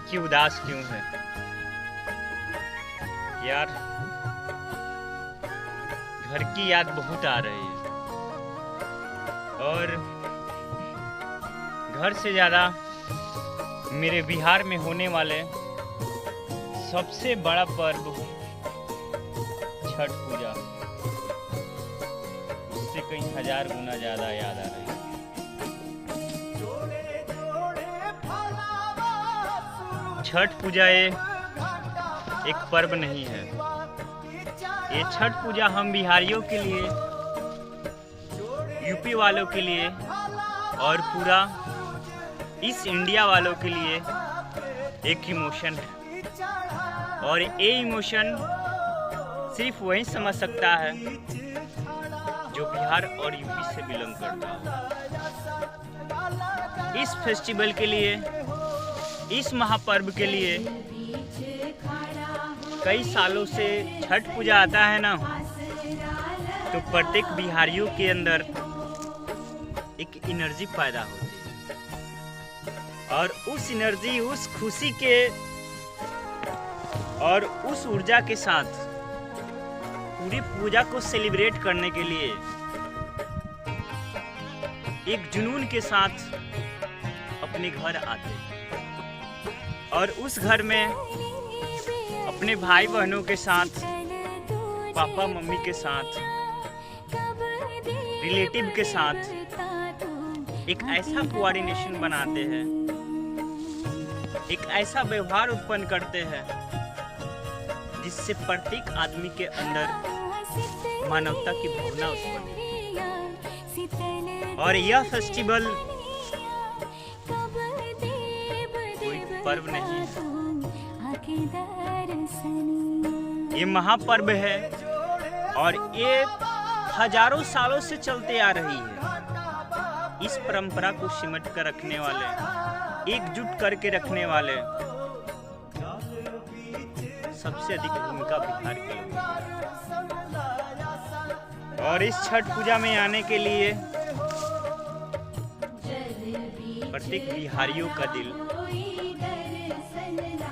कि उदास क्यों है यार। घर की याद बहुत आ रही है और घर से ज़्यादा मेरे बिहार में होने वाले सबसे बड़ा पर्व छठ पूजा, उससे कई हजार गुना ज़्यादा याद आ रही है। छठ पूजा एक पर्व नहीं है, ये छठ पूजा हम बिहारियों के लिए, यूपी वालों के लिए और पूरा इस इंडिया वालों के लिए एक इमोशन है। और ये इमोशन सिर्फ वही समझ सकता है जो बिहार और यूपी से बिलोंग करता है। इस फेस्टिवल के लिए, इस महापर्व के लिए कई सालों से छठ पूजा आता है ना, तो प्रत्येक बिहारियों के अंदर एक एनर्जी पैदा होती है और उस एनर्जी, उस खुशी के और उस ऊर्जा के साथ पूरी पूजा को सेलिब्रेट करने के लिए एक जुनून के साथ अपने घर आते हैं और उस घर में अपने भाई बहनों के साथ, पापा मम्मी के साथ, रिलेटिव के साथ एक ऐसा कोऑर्डिनेशन बनाते हैं, एक ऐसा व्यवहार उत्पन्न करते हैं जिससे प्रत्येक आदमी के अंदर मानवता की भावना उत्पन्न होती है। और यह फेस्टिवल कोई पर्व नहीं है, ये महापर्व है और ये हजारों सालों से चलते आ रही है। इस परंपरा को सिमट कर रखने वाले, एकजुट करके रखने वाले सबसे अधिक भूमिका बिहार की है। और इस छठ पूजा में आने के लिए प्रत्येक बिहारियों का दिल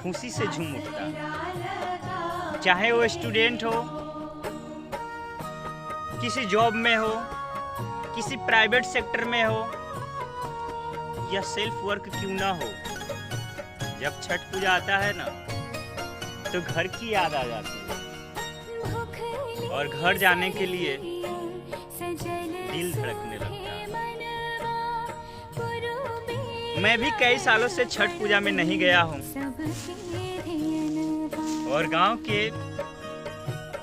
खुशी से झूम उठता है, चाहे वो स्टूडेंट हो, किसी जॉब में हो, किसी प्राइवेट सेक्टर में हो या सेल्फ वर्क क्यों ना हो। जब छठ पूजा आता है ना तो घर की याद आ जाती है और घर जाने के लिए दिल धड़कने लगता है। मैं भी कई सालों से छठ पूजा में नहीं गया हूँ और गांव के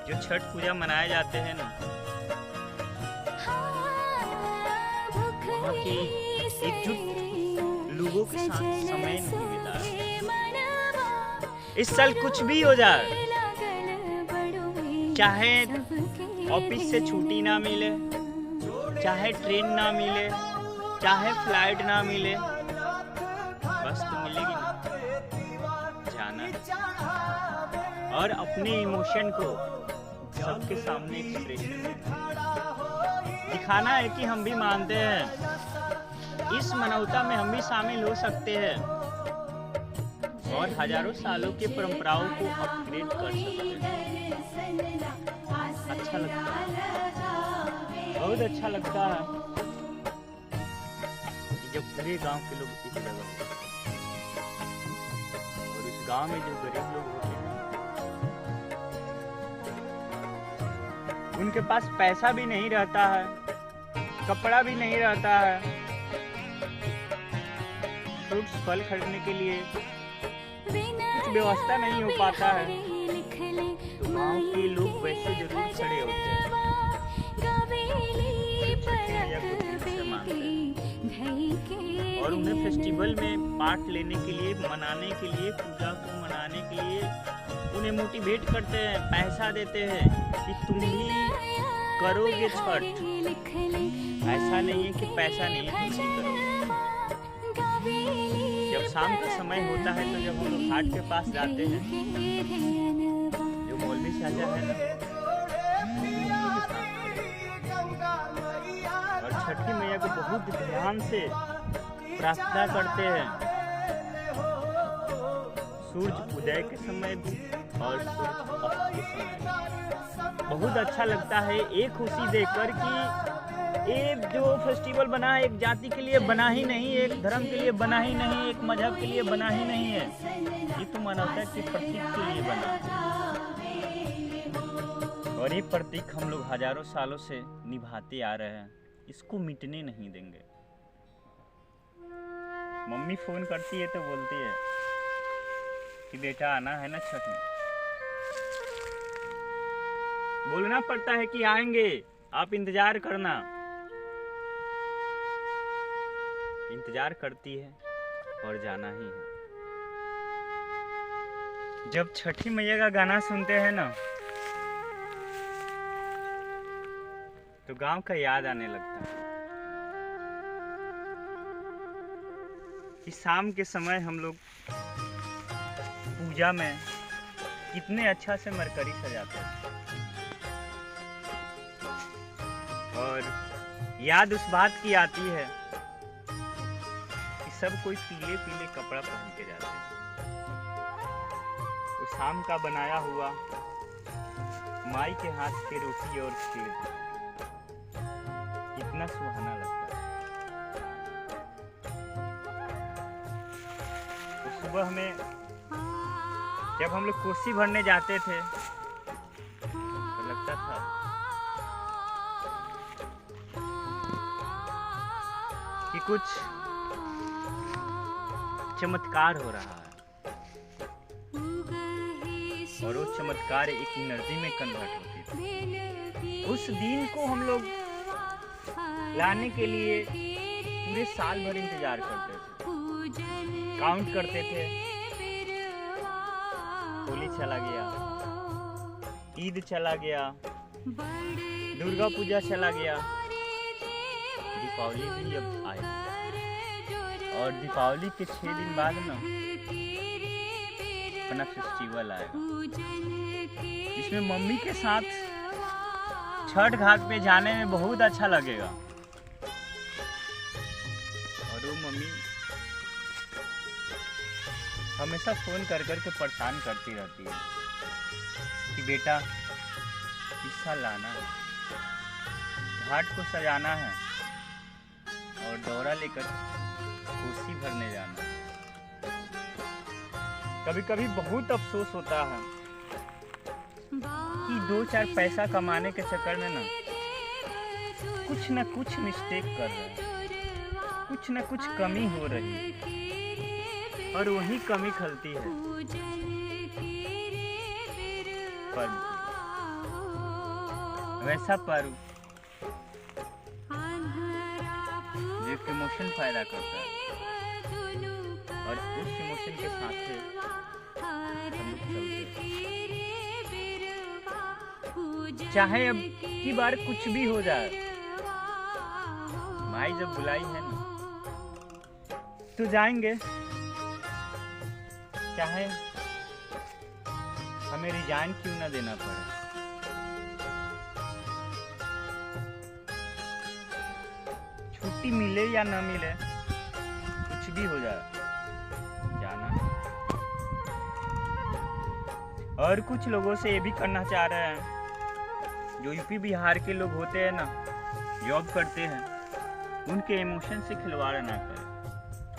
जो छठ पूजा मनाए जाते हैं ना, वहाँ के एकजुट लोगों के साथ समय नहीं बिताया। इस साल कुछ भी हो जाए, चाहे ऑफिस से छुट्टी ना मिले, चाहे ट्रेन ना मिले, चाहे फ्लाइट ना मिले, बस तो मिलेगी ना, जाना और अपने इमोशन को सबके सामने एक्सप्रेशन दिखाना है कि हम भी मानते हैं, इस मानवता में हम भी शामिल हो सकते हैं और हजारों सालों की परंपराओं को अपग्रेड कर सकते हैं। अच्छा लगता है, बहुत अच्छा लगता है कि जब पूरे गांव के लोग एक जगह होते हैं और इस गांव में जो गरीब लोग होते हैं उनके पास पैसा भी नहीं रहता है, कपड़ा भी नहीं रहता है, फ्रूट्स फल खरीदने के लिए कुछ व्यवस्था नहीं हो पाता है, तो गांव के लोग वैसे जरूर खड़े होते हैं, और उन्हें फेस्टिवल में पार्ट लेने के लिए, मनाने के लिए, पूजा को मनाने के लिए उन्हें मोटिवेट करते हैं, पैसा देते हैं कि तुम भी करोगे छठ। ऐसा नहीं है कि पैसा नहीं है, तुम भी करोगे। जब शाम का समय होता है तो जब हम लोग घाट के पास जाते हैं, जो मौलवी साहब है ना, और छठी मैया को बहुत ध्यान से प्रार्थना करते हैं सूरज उदय के समय भी और सूरज अस्त के समय भी। बहुत अच्छा लगता है ये खुशी देखकर कि ये जो फेस्टिवल बना है एक जाति के लिए बना ही नहीं, एक धर्म के लिए बना ही नहीं, एक मजहब के लिए बना ही नहीं है, ये तो मानवता के प्रतीक के लिए बना है। और ये प्रतीक हम लोग हजारों सालों से निभाते आ रहे हैं, इसको मिटने नहीं देंगे। मम्मी फोन करती है तो बोलती है कि बेटा आना है ना छठ में। बोलना पड़ता है कि आएंगे, आप इंतजार करना। इंतजार करती है और जाना ही है। जब छठी मैया का गाना सुनते हैं ना तो गांव का याद आने लगता है कि शाम के समय हम लोग पूजा में कितने अच्छा से मरकरी सजाते हैं। और याद उस बात की आती है कि सब कोई पीले पीले कपड़ा पहन के जाते हैं। वो शाम का बनाया हुआ माई के हाथ की रोटी और खीर कितना सुहाना लगता है। सुबह में जब हम लोग कोसी भरने जाते थे तो लगता था कि कुछ चमत्कार हो रहा है, और वो चमत्कार एक एनर्जी में कन्वर्ट होती थी। उस दिन को हम लोग लाने के लिए पूरे साल भर इंतजार करते थे, काउंट करते थे। होली चला गया, ईद चला गया, दुर्गा पूजा चला गया, दीपावली भी अब आएगी। और दीपावली के 6 दिन बाद ना अपना फेस्टिवल आएगा, इसमें मम्मी के साथ छठ घाट पे जाने में बहुत अच्छा लगेगा। और वो मम्मी हमेशा फोन कर कर के परेशान करती रहती है कि बेटा हिस्सा लाना है, घाट को सजाना है और दौरा लेकर कोसी भरने जाना है। कभी कभी बहुत अफसोस होता है कि 2-4 पैसा कमाने के चक्कर में ना कुछ मिस्टेक कर रहे हैं, कुछ न कुछ कमी हो रही है, और वही कमी खलती है पर्व की। वैसा पर्व जो एक इमोशन पैदा करता है, और उस इमोशन के साथ हम लोग चलते हैं। चाहे अब की बार कुछ भी हो जाए, माई जब बुलाई है ना तो जाएंगे, चाहे हमें रिजाइन क्यों ना देना पड़े। छुट्टी मिले या ना मिले, कुछ भी हो जाए, जाना है। और कुछ लोगों से ये भी करना चाह रहे हैं, जो यूपी बिहार के लोग होते हैं ना, जॉब करते हैं, उनके इमोशन से खिलवाड़ ना करें।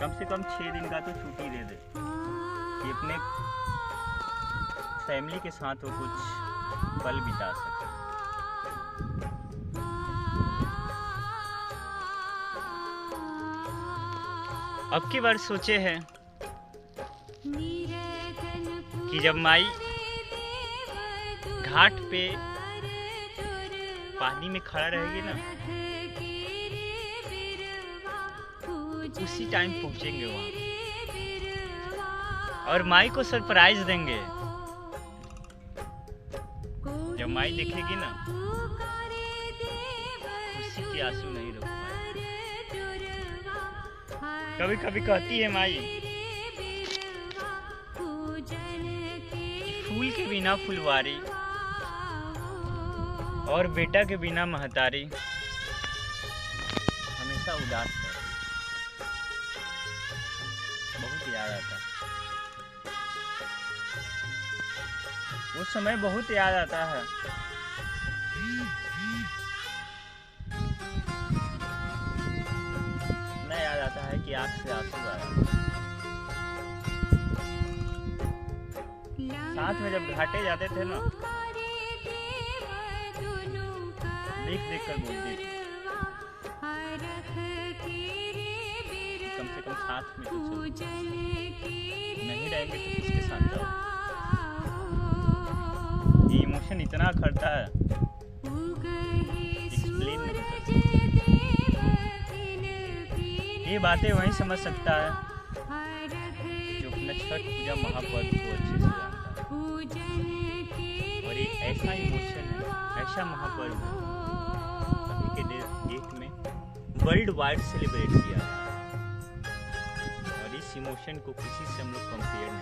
कम से कम 6 दिन का तो छुट्टी दे दे कि अपने फैमिली के साथ वो कुछ पल बिता सके। अब की बार सोचे हैं कि जब माई घाट पे पानी में खड़ा रहेगी ना, उसी टाइम पहुंचेंगे वहां और माई को सरप्राइज देंगे। जब माई देखेगी ना, खुशी के आंसू नहीं रोक पाएगी। कभी कभी कहती है माई कि फूल के बिना फुलवारी और बेटा के बिना महतारी हमेशा उदास है। बहुत याद आता है। उस समय बहुत याद आता है। इतना याद आता है कि आंख से आंसू आया। साथ में जब घाटे जाते थे ना, देख देख कर बोलती थी कम से कम साथ में तो चलो, नहीं रहेंगे तो किसके साथ जाओ। ये इमोशन इतना करता है, एक्सप्लेन नहीं कर सकता। ये बातें वही समझ सकता है जो अपना छठ पूजा महापर्व को अच्छे से जानता है। और ये ऐसा इमोशन है, ऐसा महापर्व है, अभी के डेट में वर्ल्ड वाइड सेलिब्रेट किया है। और इस इमोशन को किसी से हम लोग कंपेयर नहीं